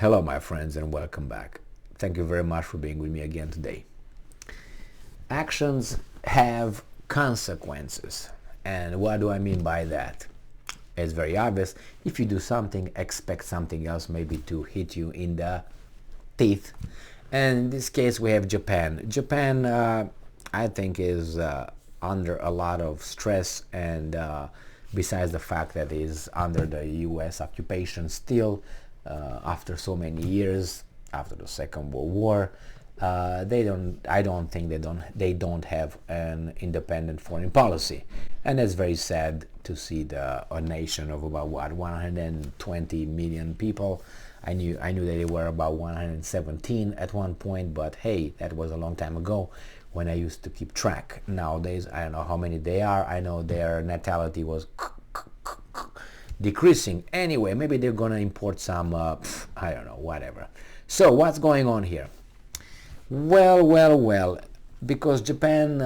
Hello my friends and welcome back. Thank you very much for being with me again today. Actions have consequences. And what do I mean by that? It's very obvious. If you do something, expect something else maybe to hit you in the teeth. And in this case we have Japan. Japan I think is under a lot of stress and besides the fact that it is under the US occupation still after so many years after the Second World War, I don't think they don't have an independent foreign policy, and that's very sad to see a nation of about 120 million people. I knew that they were about 117 at one point, but hey, that was a long time ago when I used to keep track. Nowadays I don't know how many they are. I know their natality was decreasing. Anyway, maybe they're gonna import some I don't know, whatever. So what's going on here? Well, because Japan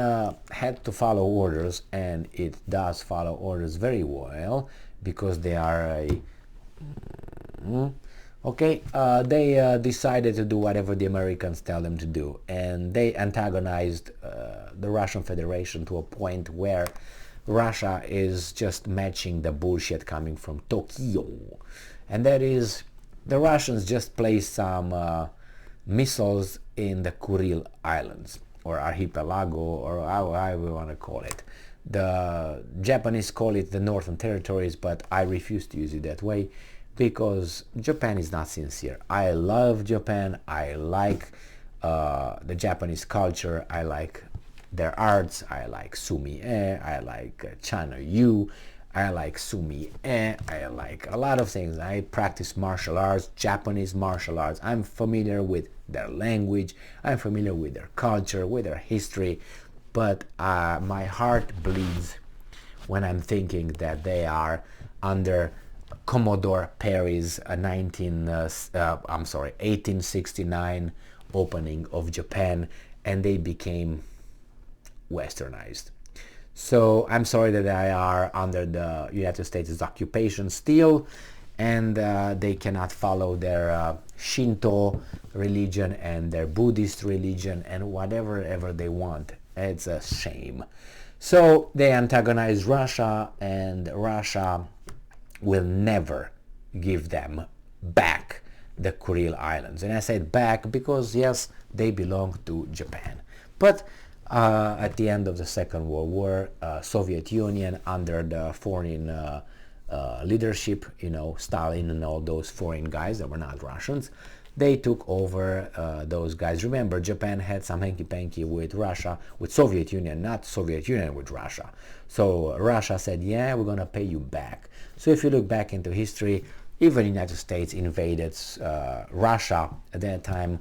had to follow orders, and it does follow orders very well because they are a they decided to do whatever the Americans tell them to do, and they antagonized the Russian Federation to a point where Russia is just matching the bullshit coming from Tokyo. And that is, the Russians just placed some missiles in the Kuril Islands, or archipelago, or however we want to call it. The Japanese call it the Northern Territories, but I refuse to use it that way because Japan is not sincere. I love Japan. I like the Japanese culture. I like their arts. I like sumi-e, I like China Yu, I like sumi-e, I like a lot of things. I practice martial arts, Japanese martial arts. I'm familiar with their language, I'm familiar with their culture, with their history, but my heart bleeds when I'm thinking that they are under Commodore Perry's 1869 opening of Japan, and they became westernized. So I'm sorry that they are under the United States' occupation still, and they cannot follow their Shinto religion and their Buddhist religion and whatever ever they want. It's a shame. So they antagonize Russia, and Russia will never give them back the Kuril Islands. And I said back because yes, they belong to Japan. But at the end of the Second World War, Soviet Union under the foreign leadership, Stalin and all those foreign guys that were not Russians, they took over those guys. Remember, Japan had some hanky-panky with Russia, with Soviet Union, not Soviet Union with Russia. So Russia said, yeah, we're going to pay you back. So if you look back into history, even the United States invaded Russia at that time,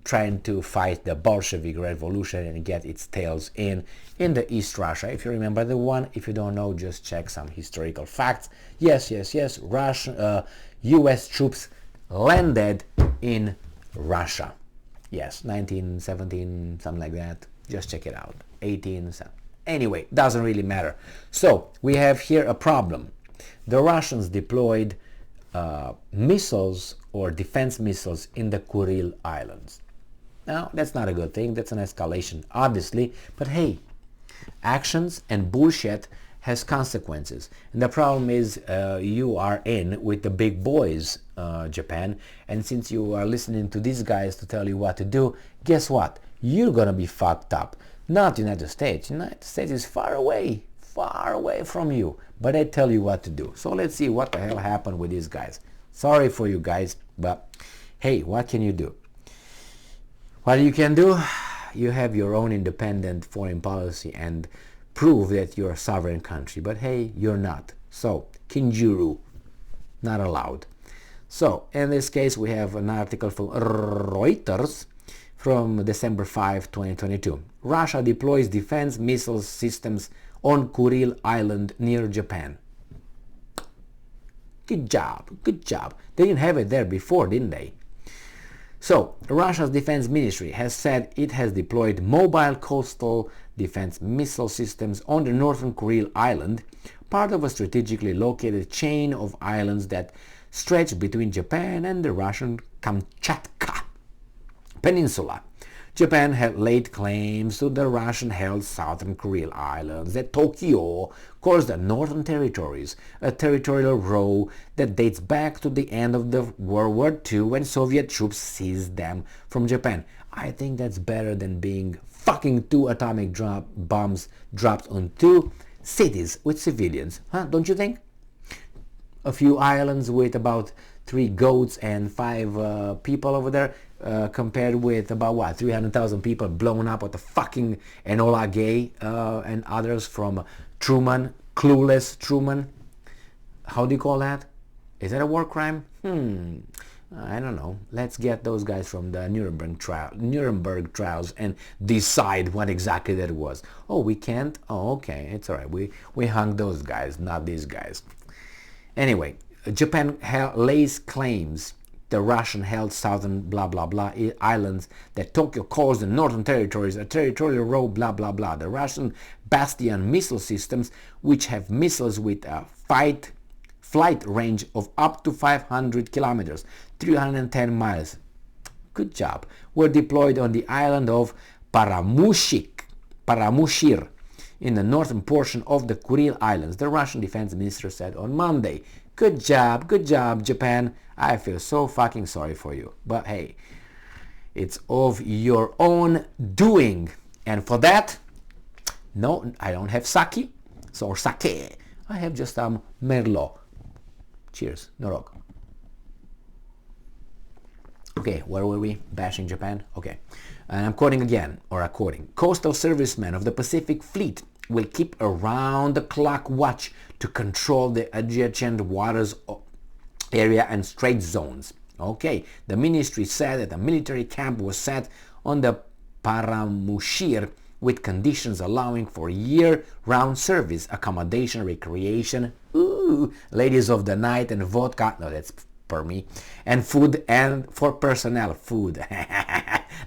trying to fight the Bolshevik Revolution and get its tails in the East Russia. If you remember the one, if you don't know, just check some historical facts. Yes, Russian, US troops landed in Russia. Yes, 1917, something like that. Just check it out. 18, anyway, doesn't really matter. So we have here a problem. The Russians deployed missiles or defense missiles in the Kuril Islands. Now, that's not a good thing. That's an escalation, obviously. But hey, actions and bullshit has consequences. And the problem is you are in with the big boys, Japan. And since you are listening to these guys to tell you what to do, guess what? You're going to be fucked up. Not the United States. The United States is far away from you. But they tell you what to do. So let's see what the hell happened with these guys. Sorry for you guys, but hey, what can you do? What you can do, you have your own independent foreign policy and prove that you're a sovereign country. But hey, you're not. So, Kinjuru, not allowed. So, in this case, we have an article from Reuters from December 5, 2022. Russia deploys defense missile systems on Kuril Island near Japan. Good job. They didn't have it there before, didn't they? So, Russia's defense ministry has said it has deployed mobile coastal defense missile systems on the northern Kril Island, part of a strategically located chain of islands that stretch between Japan and the Russian Kamchatka Peninsula. Japan had laid claims to the Russian-held southern Kril Islands that Tokyo calls the Northern Territories, a territorial row that dates back to the end of the World War II when Soviet troops seized them from Japan. I think that's better than being fucking 2 atomic bombs dropped on 2 cities with civilians, huh? Don't you think? A few islands with about 3 goats and 5 people over there, compared with about what, 300,000 people blown up with the fucking Enola Gay and others from Truman, clueless Truman. How do you call that? Is that a war crime? I don't know. Let's get those guys from the Nuremberg trials and decide what exactly that was. Oh, we can't? Oh, okay, it's all right. We hung those guys, not these guys. Anyway, Japan lays claims the Russian-held southern blah blah blah islands that Tokyo calls the Northern Territories, a territorial row blah blah blah. The Russian Bastion missile systems, which have missiles with a flight range of up to 500 kilometers, 310 miles. Good job. Were deployed on the island of Paramushir in the northern portion of the Kuril Islands, the Russian defense minister said on Monday. Good job, Japan. I feel so fucking sorry for you. But hey, it's of your own doing. And for that, no, I don't have sake. I have just Merlot. Cheers, Norok. Okay, where were we? Bashing Japan? Okay. And I'm quoting again, Coastal servicemen of the Pacific Fleet will keep around-the-clock watch to control the adjacent waters area and strait zones. Okay, the ministry said that a military camp was set on the Paramushir with conditions allowing for year-round service, accommodation, recreation, ladies of the night and vodka, no, that's for me, and food, and for personnel, food.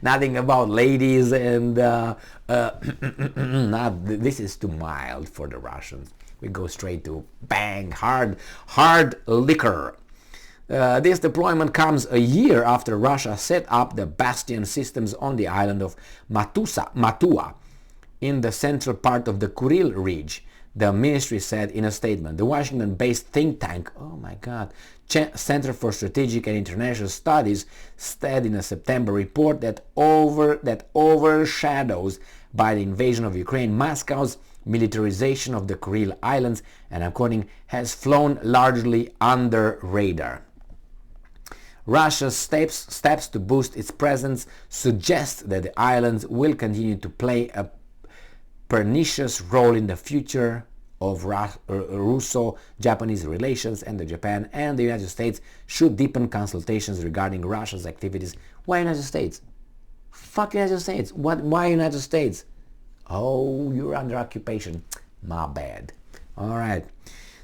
Nothing about ladies and this is too mild for the Russians. We go straight to bang, hard liquor. This deployment comes a year after Russia set up the Bastion systems on the island of Matua in the central part of the Kuril Ridge. The ministry said in a statement. The Washington-based think tank, oh my God, Center for Strategic and International Studies, said in a September report that overshadows by the invasion of Ukraine, Moscow's militarization of the Kuril Islands, and I'm quoting, has flown largely under radar. Russia's steps to boost its presence suggest that the islands will continue to play a pernicious role in the future of Russo-Japanese relations, and the Japan and the United States should deepen consultations regarding Russia's activities. Why United States? Fuck United States. Why United States? Oh, you're under occupation. My bad. All right.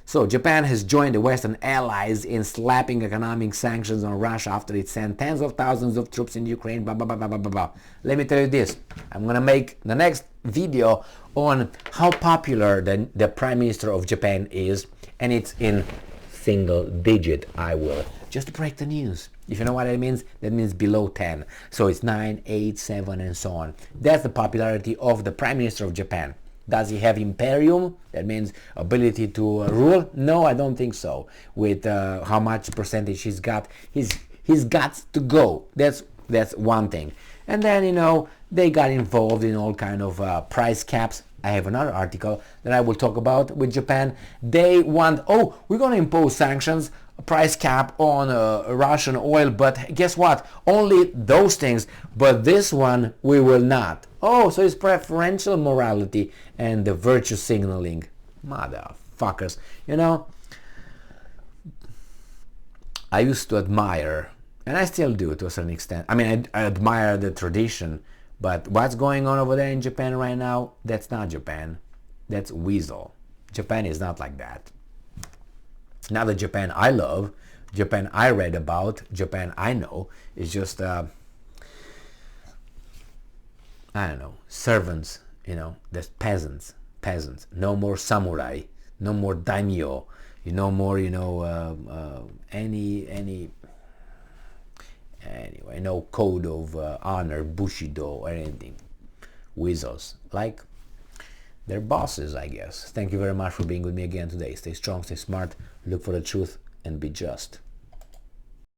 So Japan has joined the Western allies in slapping economic sanctions on Russia after it sent tens of thousands of troops in Ukraine. Blah, blah, blah, blah, blah, blah. Let me tell you this. I'm going to make the next video on how popular the Prime Minister of Japan is, and it's in single digit. I will. Just to break the news. If you know what that means below 10. So it's 9, 8, 7, and so on. That's the popularity of the Prime Minister of Japan. Does he have imperium? That means ability to rule? No, I don't think so. With how much percentage he's got, he's got to go. That's one thing. And then, they got involved in all kind of price caps. I have another article that I will talk about with Japan. They want, we're going to impose sanctions, a price cap on Russian oil, but guess what? Only those things, but this one we will not. So it's preferential morality and the virtue signaling. Motherfuckers. I used to admire, and I still do to a certain extent. I mean, I admire the tradition, but what's going on over there in Japan right now, that's not Japan. That's weasel. Japan is not like that. Not the Japan I love, Japan I read about, Japan I know, is just, I don't know, servants, there's peasants. No more samurai, no more daimyo, no more, anyway, no code of honor, bushido, or anything. Weasels, like their bosses, I guess. Thank you very much for being with me again today. Stay strong, stay smart, look for the truth, and be just.